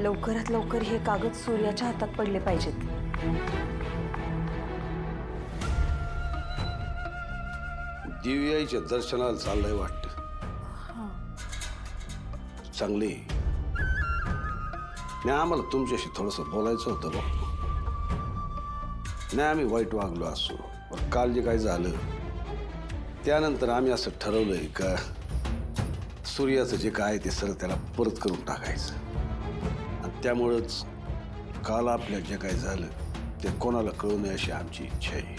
लवकरात लवकर हे कागद सूर्याच्या हातात पडले पाहिजेत. दिव्याच्या दर्शनाला चाललंय वाटतं. चांगली नाही, आम्हाला तुमच्याशी थोडंसं बोलायचं होतं बघ. नाही आम्ही वाईट वागलो असो, पण काल जे काय झालं त्यानंतर आम्ही असं ठरवलंय का सूर्याचं जे काय ते सर त्याला परत करून टाकायचं. आणि त्यामुळंच काल आपल्या जे काय झालं ते कोणाला कळू नये अशी आमची इच्छा आहे.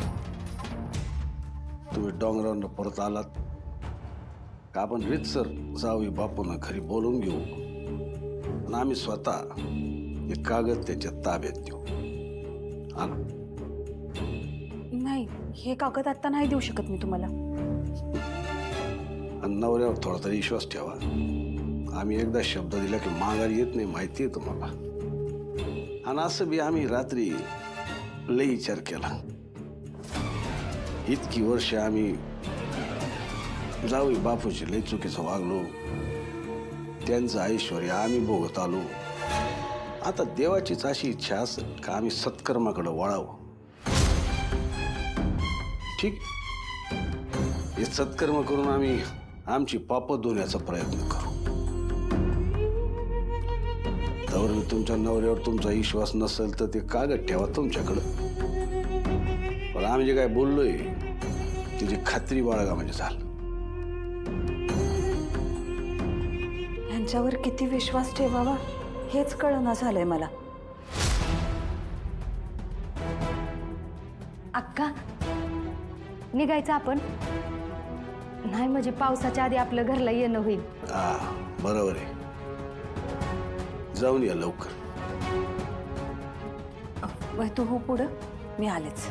तुम्ही डोंगरावरनं परत आलात का आपण रीतसर जाऊ बापूंना घरी बोलून घेऊ आणि आम्ही स्वतः हे कागद त्याच्या ताब्यात देऊ. नाही, हे कागद आता नाही देऊ शकत मी तुम्हाला. आणि नवऱ्यावर थोडा तरी विश्वास ठेवा. आम्ही एकदा शब्द दिला की माघारी येत नाही, माहिती आहे तुम्हाला. आणि असं बी आम्ही रात्री लई विचार केला. इतकी वर्ष आम्ही जाऊ बापूची लई चुकीचं वागलो, त्यांचं ऐश्वर आम्ही भोगत आलो. आता देवाचीच अशी इच्छा असेल का आम्ही सत्कर्माकडे वळावं. ठीक, हे सत्कर्म करून आम्ही आमची पापं धुण्याचा प्रयत्न करू. त्यावर मी तुमच्या नवऱ्यावर तुमचा विश्वास नसेल तर ते कागद ठेवा तुमच्याकडं. पण आम्ही जे काय बोललोय त्याची खात्री बाळगा म्हणजे झालं. यांच्यावर किती विश्वास ठेवावा हेच कळना झालंय मला. अक्का, निघायचं आपण? नाही म्हणजे पावसाच्या आधी आपलं घरला येणं होईल. हा बरोबर आहे, जाऊन या लवकर. तू हो पुढं, मी आलेच.